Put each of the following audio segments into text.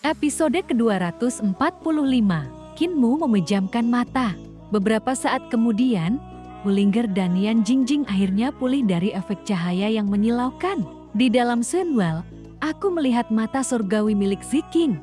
Episode ke-245, Kinmu memejamkan mata. Beberapa saat kemudian, Wulinger dan Yan Jingjing akhirnya pulih dari efek cahaya yang menyilaukan. Di dalam Sunwell, aku melihat mata surgawi milik Ziking,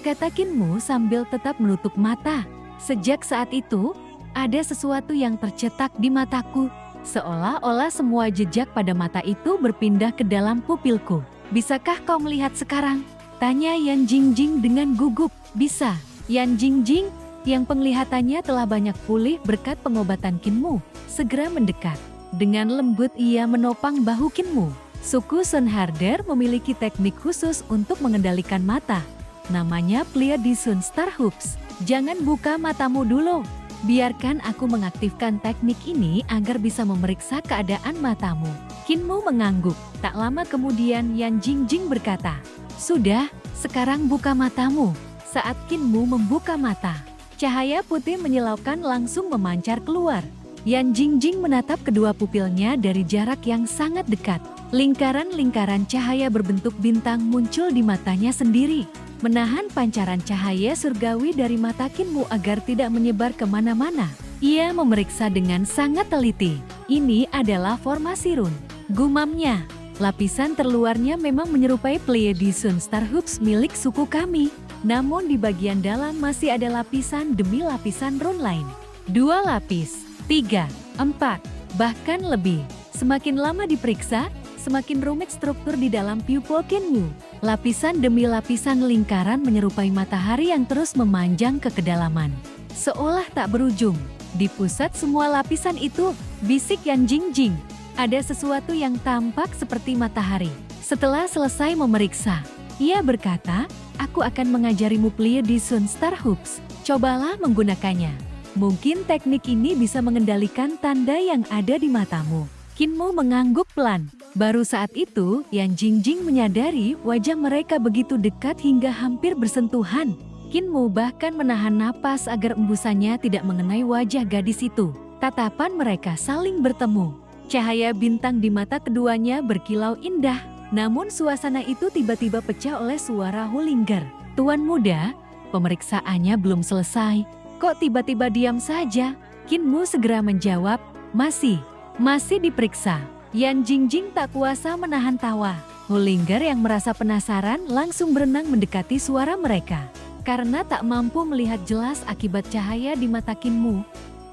kata Kinmu sambil tetap menutup mata. Sejak saat itu, ada sesuatu yang tercetak di mataku, seolah-olah semua jejak pada mata itu berpindah ke dalam pupilku. Bisakah kau melihat sekarang? Tanya Yan Jingjing dengan gugup. Bisa. Yan Jingjing, yang penglihatannya telah banyak pulih berkat pengobatan Kinmu, segera mendekat. Dengan lembut ia menopang bahu Kinmu. Suku Sun Harder memiliki teknik khusus untuk mengendalikan mata. Namanya Pleiade Sun Star Hoops. Jangan buka matamu dulu. Biarkan aku mengaktifkan teknik ini agar bisa memeriksa keadaan matamu. Kinmu mengangguk. Tak lama kemudian Yan Jingjing berkata, "Sudah, sekarang buka matamu." Saat Kinmu membuka mata, cahaya putih menyilaukan langsung memancar keluar. Yan Jingjing menatap kedua pupilnya dari jarak yang sangat dekat. Lingkaran-lingkaran cahaya berbentuk bintang muncul di matanya sendiri, menahan pancaran cahaya surgawi dari mata Kinmu agar tidak menyebar kemana-mana. Ia memeriksa dengan sangat teliti. Ini adalah formasi rune, gumamnya. Lapisan terluarnya memang menyerupai Pleiade Sun Star Hoops milik suku kami. Namun di bagian dalam masih ada lapisan demi lapisan rune lain. 2 lapis, 3, 4, bahkan lebih. Semakin lama diperiksa, semakin rumit struktur di dalam pupil Kinmu. Lapisan demi lapisan lingkaran menyerupai matahari yang terus memanjang ke kedalaman, seolah tak berujung. Di pusat semua lapisan itu, bisik Yan Jingjing, ada sesuatu yang tampak seperti matahari. Setelah selesai memeriksa, ia berkata, "Aku akan mengajarimu Pleiade Sun Star Hoops. Cobalah menggunakannya. Mungkin teknik ini bisa mengendalikan tanda yang ada di matamu." Kinmu mengangguk pelan. Baru saat itu, Yan Jingjing menyadari wajah mereka begitu dekat hingga hampir bersentuhan. Kinmu bahkan menahan napas agar embusannya tidak mengenai wajah gadis itu. Tatapan mereka saling bertemu. Cahaya bintang di mata keduanya berkilau indah. Namun suasana itu tiba-tiba pecah oleh suara Wulinger. "Tuan muda, pemeriksaannya belum selesai. Kok tiba-tiba diam saja?" Kinmu segera menjawab, Masih diperiksa." Yan Jingjing tak kuasa menahan tawa. Wulinger yang merasa penasaran langsung berenang mendekati suara mereka. Karena tak mampu melihat jelas akibat cahaya di mata Kinmu,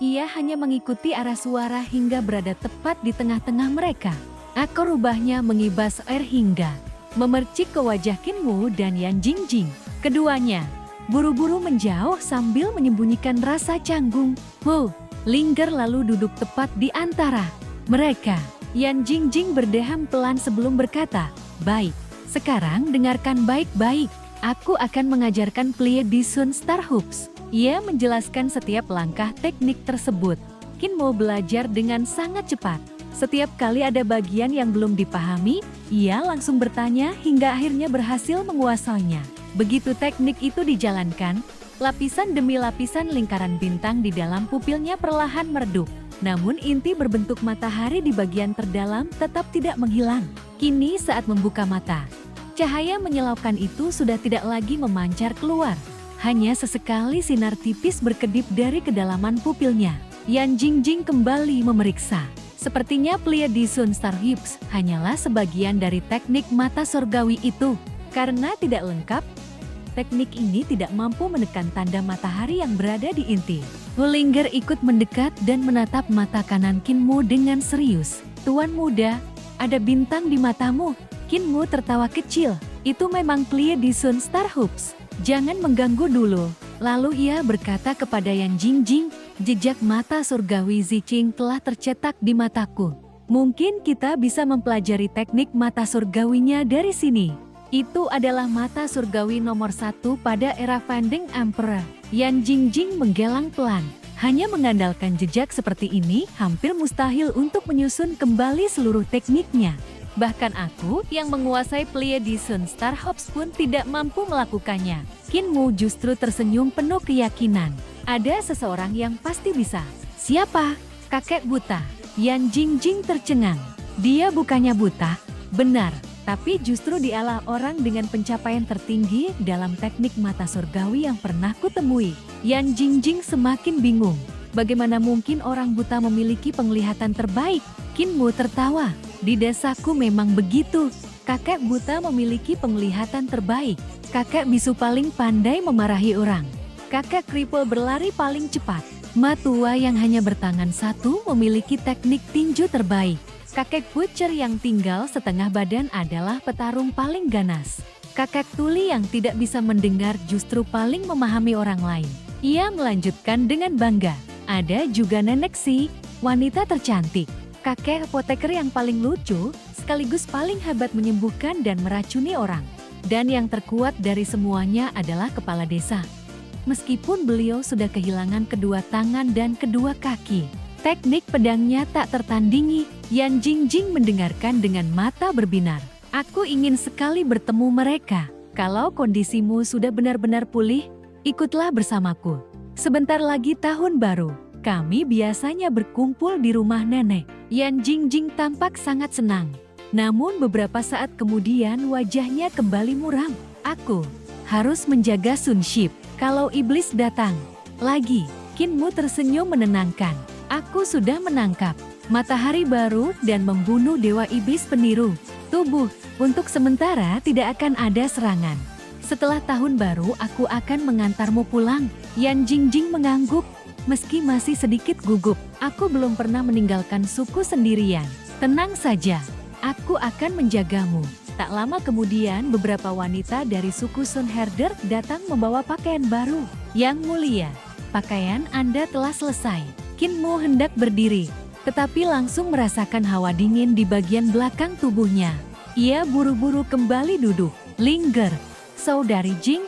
ia hanya mengikuti arah suara hingga berada tepat di tengah-tengah mereka. Akar rubahnya mengibas air hingga memercik ke wajah Kinmu dan Yan Jingjing. Keduanya buru-buru menjauh sambil menyembunyikan rasa canggung. Wulinger lalu duduk tepat di antara mereka. Yan Jingjing berdeham pelan sebelum berkata, "Baik, sekarang dengarkan baik-baik. Aku akan mengajarkan Pleiade Sun Star Hoops." Ia menjelaskan setiap langkah teknik tersebut. Kinmu belajar dengan sangat cepat. Setiap kali ada bagian yang belum dipahami, ia langsung bertanya hingga akhirnya berhasil menguasainya. Begitu teknik itu dijalankan, lapisan demi lapisan lingkaran bintang di dalam pupilnya perlahan meredup. Namun inti berbentuk matahari di bagian terdalam tetap tidak menghilang. Kini saat membuka mata, cahaya menyilaukan itu sudah tidak lagi memancar keluar. Hanya sesekali sinar tipis berkedip dari kedalaman pupilnya. Yan Jingjing kembali memeriksa. Sepertinya Pleiade Sun Star Hoops hanyalah sebagian dari teknik mata surgawi itu. Karena tidak lengkap, teknik ini tidak mampu menekan tanda matahari yang berada di inti. Wulinger ikut mendekat dan menatap mata kanan Kinmu dengan serius. "Tuan muda, ada bintang di matamu." Kinmu tertawa kecil. "Itu memang Pleiade Sun Star Hoops. Jangan mengganggu dulu." Lalu ia berkata kepada Yan Jingjing, "Jejak mata surgawi Ziking telah tercetak di mataku. Mungkin kita bisa mempelajari teknik mata surgawinya dari sini." Itu adalah mata surgawi nomor 1 pada era Fending Emperor. Yan Jingjing menggelang pelan. Hanya mengandalkan jejak seperti ini hampir mustahil untuk menyusun kembali seluruh tekniknya. Bahkan aku yang menguasai Pleiade Sun Star Hoops pun tidak mampu melakukannya. Kinmu justru tersenyum penuh keyakinan. "Ada seseorang yang pasti bisa." "Siapa?" "Kakek buta." Yan Jingjing tercengang. "Dia bukannya buta." "Benar. Tapi justru dialah orang dengan pencapaian tertinggi dalam teknik mata surgawi yang pernah kutemui. Yan Jingjing semakin bingung. Bagaimana mungkin orang buta memiliki penglihatan terbaik? Qin Mu tertawa. Di desaku memang begitu. Kakek buta memiliki penglihatan terbaik. Kakek bisu paling pandai memarahi orang. Kakek kripel berlari paling cepat. Ma tua yang hanya bertangan satu memiliki teknik tinju terbaik. Kakek Butcher yang tinggal setengah badan adalah petarung paling ganas. Kakek tuli yang tidak bisa mendengar justru paling memahami orang lain. Ia melanjutkan dengan bangga. Ada juga nenek Si, wanita tercantik. Kakek apoteker yang paling lucu, sekaligus paling hebat menyembuhkan dan meracuni orang. Dan yang terkuat dari semuanya adalah kepala desa. Meskipun beliau sudah kehilangan kedua tangan dan kedua kaki. Teknik pedangnya tak tertandingi. Yan Jingjing mendengarkan dengan mata berbinar. Aku ingin sekali bertemu mereka. Kalau kondisimu sudah benar-benar pulih, ikutlah bersamaku. Sebentar lagi tahun baru. Kami biasanya berkumpul di rumah nenek. Yan Jingjing tampak sangat senang. Namun beberapa saat kemudian wajahnya kembali muram. Aku harus menjaga Sun Ship. Kalau iblis datang lagi, Qin Mu tersenyum menenangkan. Aku sudah menangkap matahari baru dan membunuh dewa iblis peniru. Tubuh, untuk sementara tidak akan ada serangan. Setelah tahun baru aku akan mengantarmu pulang. Yan Jingjing mengangguk. Meski masih sedikit gugup, aku belum pernah meninggalkan suku sendirian. Tenang saja, aku akan menjagamu. Tak lama kemudian beberapa wanita dari suku Sun Herder datang membawa pakaian baru. Yang mulia, pakaian Anda telah selesai. Qin Mu hendak berdiri, tetapi langsung merasakan hawa dingin di bagian belakang tubuhnya. Ia buru-buru kembali duduk. Linger, Saudari Jing,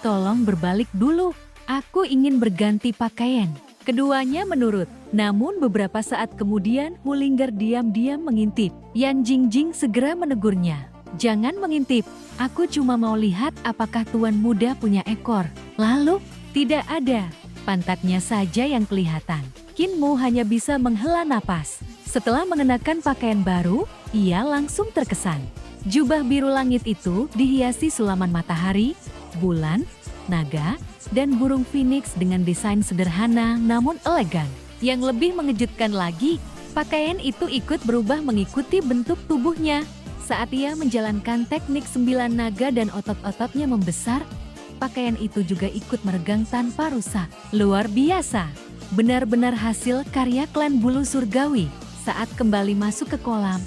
tolong berbalik dulu. Aku ingin berganti pakaian. Keduanya menurut. Namun beberapa saat kemudian Hu Lingger diam-diam mengintip. Yan Jingjing segera menegurnya. Jangan mengintip, aku cuma mau lihat apakah tuan muda punya ekor. Lalu, tidak ada. Pantatnya saja yang kelihatan. Qin Mu hanya bisa menghela napas. Setelah mengenakan pakaian baru, ia langsung terkesan. Jubah biru langit itu dihiasi sulaman matahari, bulan, naga, dan burung phoenix dengan desain sederhana namun elegan. Yang lebih mengejutkan lagi, pakaian itu ikut berubah mengikuti bentuk tubuhnya. Saat ia menjalankan teknik 9 naga dan otot-ototnya membesar, pakaian itu juga ikut meregang tanpa rusak. Luar biasa. Benar-benar hasil karya klan bulu surgawi. Saat kembali masuk ke kolam,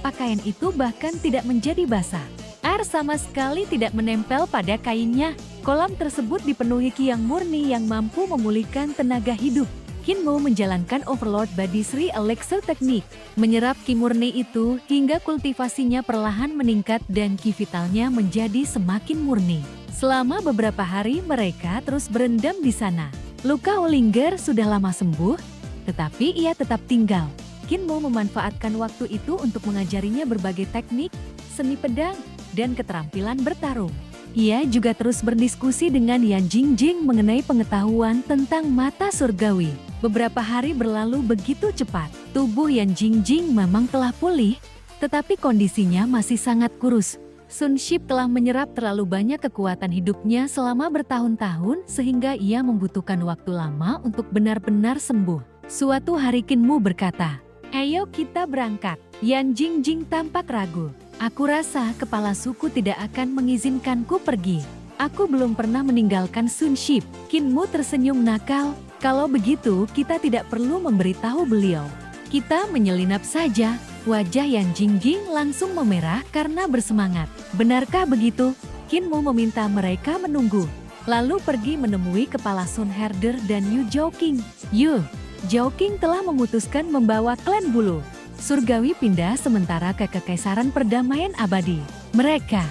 pakaian itu bahkan tidak menjadi basah. Air sama sekali tidak menempel pada kainnya. Kolam tersebut dipenuhi ki yang murni yang mampu memulihkan tenaga hidup. Qin Mu menjalankan Overlord Body Sri Elixir teknik. Menyerap ki murni itu hingga kultivasinya perlahan meningkat dan ki vitalnya menjadi semakin murni. Selama beberapa hari mereka terus berendam di sana. Luka Hu Lingger sudah lama sembuh, tetapi ia tetap tinggal. Qin Mu memanfaatkan waktu itu untuk mengajarinya berbagai teknik, seni pedang, dan keterampilan bertarung. Ia juga terus berdiskusi dengan Yan Jingjing mengenai pengetahuan tentang mata surgawi. Beberapa hari berlalu begitu cepat. Tubuh Yan Jingjing memang telah pulih, tetapi kondisinya masih sangat kurus. Sun Ship telah menyerap terlalu banyak kekuatan hidupnya selama bertahun-tahun sehingga ia membutuhkan waktu lama untuk benar-benar sembuh. Suatu hari Qin Mu berkata, "Ayo kita berangkat." Yan Jingjing tampak ragu. "Aku rasa kepala suku tidak akan mengizinkanku pergi. Aku belum pernah meninggalkan Sun Ship." Qin Mu tersenyum nakal. "Kalau begitu kita tidak perlu memberitahu beliau. Kita menyelinap saja." Wajah Yan Jingjing langsung memerah karena bersemangat. "Benarkah begitu?" Qin Mu meminta mereka menunggu. Lalu pergi menemui kepala Sun Herder dan Yu Zhouqing. Yu Zhouqing telah memutuskan membawa klan bulu surgawi pindah sementara ke Kekaisaran Perdamaian Abadi. Mereka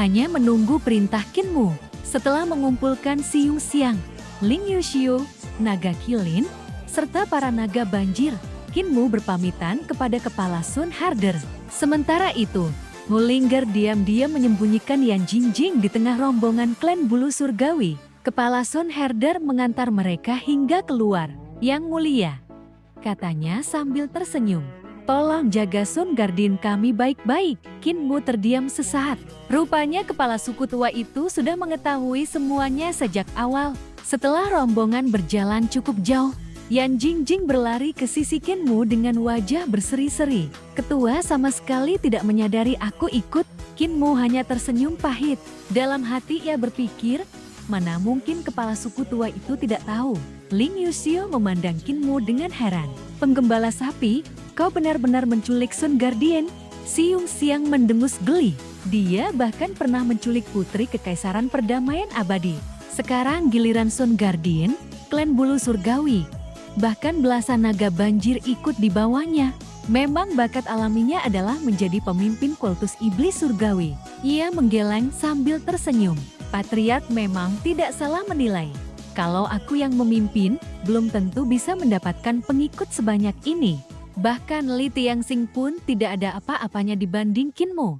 hanya menunggu perintah Qin Mu. Setelah mengumpulkan Xiu Xiang, Ling Yuxiu, naga kilin, serta para naga banjir, Qin Mu berpamitan kepada kepala Sun Herder. Sementara itu, Hu Lingger diam-diam menyembunyikan Yan Jingjing di tengah rombongan klan bulu surgawi. Kepala Sun Herder mengantar mereka hingga keluar. "Yang mulia," katanya sambil tersenyum, Tolong jaga Sun Guardian kami baik-baik. Qin Mu terdiam sesaat. Rupanya kepala suku tua itu sudah mengetahui semuanya sejak awal. Setelah rombongan berjalan cukup jauh, Yan Jingjing berlari ke sisi Qin Mu dengan wajah berseri-seri. Ketua sama sekali tidak menyadari aku ikut. Qin Mu hanya tersenyum pahit. Dalam hati ia berpikir, mana mungkin kepala suku tua itu tidak tahu. Ling Yuxiu memandang Qin Mu dengan heran. Penggembala sapi, kau benar-benar menculik Sun Guardian. Siung Xiang mendengus geli. Dia bahkan pernah menculik putri kekaisaran perdamaian abadi. Sekarang giliran Sun Guardian, klan bulu surgawi. Bahkan belasan naga banjir ikut di bawahnya. Memang bakat alaminya adalah menjadi pemimpin kultus iblis surgawi. Ia menggeleng sambil tersenyum. Patriark memang tidak salah menilai. Kalau aku yang memimpin, belum tentu bisa mendapatkan pengikut sebanyak ini. Bahkan Li Tianxing pun tidak ada apa-apanya dibanding Qin Mu.